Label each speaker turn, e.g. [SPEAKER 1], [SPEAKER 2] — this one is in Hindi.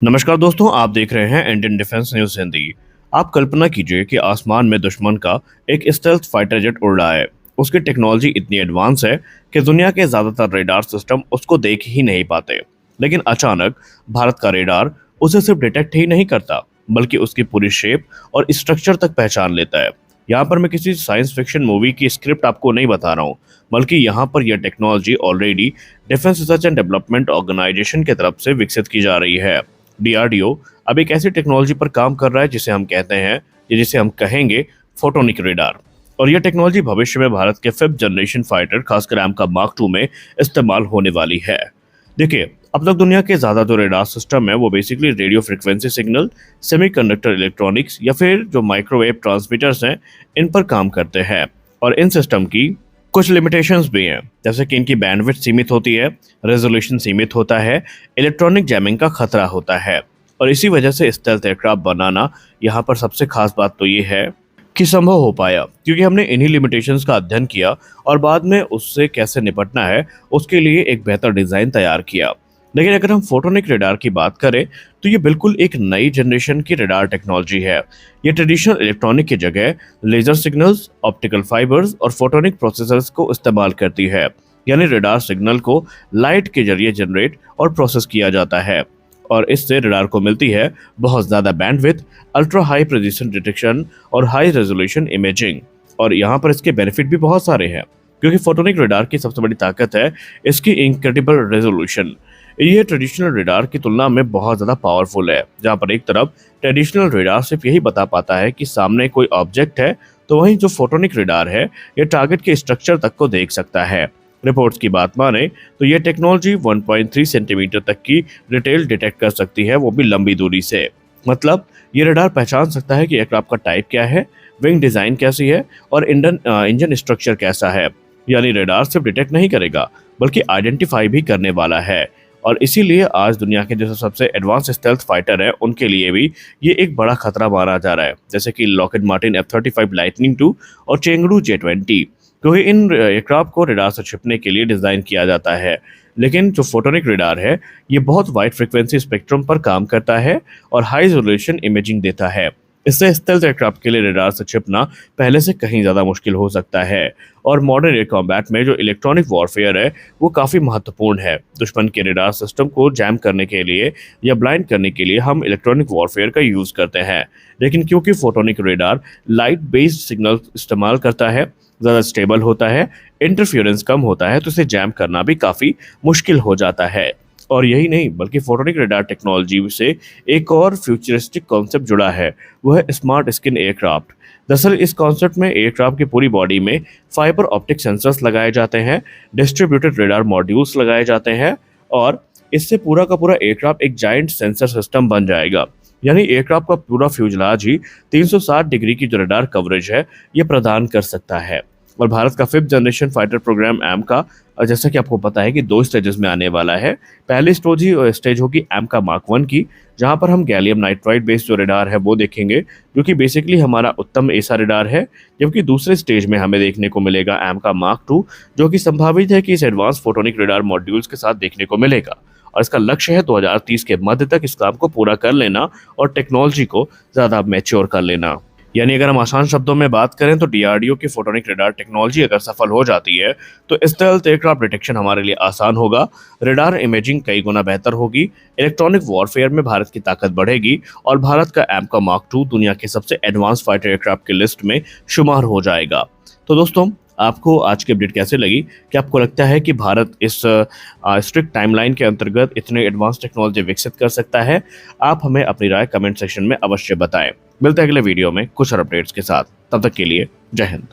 [SPEAKER 1] नमस्कार दोस्तों, आप देख रहे हैं इंडियन डिफेंस न्यूज हिंदी। आप कल्पना कीजिए कि आसमान में दुश्मन का एक स्टेल्थ फाइटर जेट उड़ रहा है। उसकी टेक्नोलॉजी इतनी एडवांस है कि दुनिया के ज्यादातर रेडार सिस्टम उसको देख ही नहीं पाते। लेकिन अचानक भारत का रेडार उसे सिर्फ डिटेक्ट ही नहीं करता, बल्कि उसकी पूरी शेप और स्ट्रक्चर तक पहचान लेता है। यहाँ पर मैं किसी साइंस फिक्शन मूवी की स्क्रिप्ट आपको नहीं बता रहा हूँ, बल्कि यहाँ पर यह technology already Defence Research and Development Organisation की तरफ से विकसित की जा रही है। डीआरडीओ अब एक ऐसी टेक्नोलॉजी पर काम कर रहा है जिसे हम कहते हैं या जिसे हम कहेंगे फोटोनिक रेडार। और यह टेक्नोलॉजी भविष्य में भारत के 5th जनरेशन फाइटर खासकर एमका मार्क 2 में इस्तेमाल होने वाली है। देखिए, अब तक दुनिया के ज़्यादा जो रेडार सिस्टम है वो basically radio frequency signal, semiconductor electronics या फिर जो माइक्रोवेव ट्रांसमीटर्स हैं, इन पर काम करते हैं। और इन सिस्टम की कुछ लिमिटेशंस भी हैं, जैसे कि इनकी बैंडविड्थ सीमित होती है, रेजोल्यूशन सीमित होता है, इलेक्ट्रॉनिक जैमिंग का खतरा होता है। और इसी वजह से स्टेल्थ एयरक्राफ्ट बनाना यहाँ पर सबसे खास बात तो ये है कि संभव हो पाया, क्योंकि हमने इन्हीं लिमिटेशंस का अध्ययन किया और बाद में उससे कैसे निपटना है उसके लिए एक बेहतर डिज़ाइन तैयार किया। लेकिन अगर हम फोटोनिक रेडार की बात करें तो ये बिल्कुल एक नई जनरेशन की रेडार टेक्नोलॉजी है। ये ट्रेडिशनल इलेक्ट्रॉनिक की जगह लेजर सिग्नल्स, ऑप्टिकल फाइबर्स और फोटोनिक प्रोसेसर्स को इस्तेमाल करती है। यानी रेडार सिग्नल को लाइट के जरिए जनरेट और प्रोसेस किया जाता है और इससे रेडार को मिलती है बहुत ज़्यादा bandwidth, ultra high precision detection और हाई रेजोल्यूशन इमेजिंग। और यहाँ पर इसके बेनिफिट भी बहुत सारे हैं, क्योंकि फोटोनिक रेडार की सबसे बड़ी ताकत है इसकी इनक्रेडिबल रेजोल्यूशन। ये ट्रेडिशनल रेडार की तुलना में बहुत ज़्यादा पावरफुल है। जहाँ पर एक तरफ ट्रेडिशनल रेडार सिर्फ यही बता पाता है कि सामने कोई ऑब्जेक्ट है, तो वहीं जो फोटोनिक रेडार है ये टारगेट के स्ट्रक्चर तक को देख सकता है। रिपोर्ट्स की बात माने तो ये टेक्नोलॉजी 1.3 सेंटीमीटर तक की डिटेल डिटेक्ट कर सकती है, वो भी लंबी दूरी से। मतलब ये रेडार पहचान सकता है कि एयरक्राफ्ट का टाइप क्या है, विंग डिज़ाइन कैसी है और इंजन स्ट्रक्चर कैसा है। यानी रेडार सिर्फ डिटेक्ट नहीं करेगा, बल्कि आइडेंटिफाई भी करने वाला है। और इसीलिए आज दुनिया के जो सबसे एडवांस स्टेल्थ फाइटर है उनके लिए भी ये एक बड़ा खतरा माना जा रहा है, जैसे कि लॉकहीड मार्टिन F-35 लाइटनिंग 2 और चेंगडू J-20, क्योंकि इन एयरक्राफ्ट को रेडार से छिपने के लिए डिज़ाइन किया जाता है। लेकिन जो फोटोनिक रेडार है ये बहुत वाइड फ्रिक्वेंसी स्पेक्ट्रम पर काम करता है और हाई रेजोल्यूशन इमेजिंग देता है। इससे स्टेल्थ एयरक्राफ्ट के लिए रेडार से छिपना पहले से कहीं ज़्यादा मुश्किल हो सकता है। और मॉडर्न एयर कॉम्बैट में जो इलेक्ट्रॉनिक वॉरफेयर है वो काफ़ी महत्वपूर्ण है। दुश्मन के रेडार सिस्टम को जैम करने के लिए या ब्लाइंड करने के लिए हम इलेक्ट्रॉनिक वॉरफेयर का यूज़ करते हैं। लेकिन क्योंकि photonic radar light based signal इस्तेमाल करता है, ज़्यादा स्टेबल होता है, इंटरफियरेंस कम होता है, तो इसे जैम करना भी काफ़ी मुश्किल हो जाता है। और यही नहीं, बल्कि फोटोनिक रेडार टेक्नोलॉजी से एक और फ्यूचरिस्टिक कॉन्सेप्ट जुड़ा है, वो है स्मार्ट स्किन एयरक्राफ्ट। दरअसल इस कॉन्सेप्ट में एयरक्राफ्ट की पूरी बॉडी में फाइबर ऑप्टिक सेंसर्स लगाए जाते हैं, डिस्ट्रीब्यूटेड रेडार मॉड्यूल्स लगाए जाते हैं और इससे पूरा का पूरा एयरक्राफ्ट एक जाइंट सेंसर सिस्टम बन जाएगा। यानी एयरक्राफ्ट का पूरा फ्यूजलाज ही 360 डिग्री की जो रेडार कवरेज है ये प्रदान कर सकता है। और भारत का 5th generation fighter programme M का, जैसा कि आपको पता है कि 2 स्टेजेस में आने वाला है। पहली स्टेज होगी एम का मार्क 1 की, जहां पर हम गैलियम नाइट्राइड बेस्ड जो रेडार है वो देखेंगे, जो कि बेसिकली हमारा उत्तम ऐसा रेडार है। जबकि दूसरे स्टेज में हमें देखने को मिलेगा एम का मार्क 2, जो कि संभावित है कि इस एडवांस फोटोनिक रेडार मॉड्यूल्स के साथ देखने को मिलेगा। और इसका लक्ष्य है 2030 के मध्य तक इस काम को पूरा कर लेना और टेक्नोलॉजी को ज़्यादा मैच्योर कर लेना। यानी अगर हम आसान शब्दों में बात करें तो डीआरडीओ की फोटोनिक रेडार टेक्नोलॉजी अगर सफल हो जाती है तो स्टेल्थ एयरक्राफ्ट डिटेक्शन हमारे लिए आसान होगा, रेडार इमेजिंग कई गुना बेहतर होगी, इलेक्ट्रॉनिक वॉरफेयर में भारत की ताकत बढ़ेगी और भारत का एमका मार्क 2 दुनिया के सबसे एडवांस फाइटर एयरक्राफ्ट की लिस्ट में शुमार हो जाएगा। तो दोस्तों, आपको आज की अपडेट कैसे लगी? क्या आपको लगता है कि भारत इस स्ट्रिक्ट टाइमलाइन के अंतर्गत इतने एडवांस टेक्नोलॉजी विकसित कर सकता है? आप हमें अपनी राय कमेंट सेक्शन में अवश्य बताएं। मिलते हैं अगले वीडियो में कुछ और अपडेट्स के साथ। तब तक के लिए जय हिंद।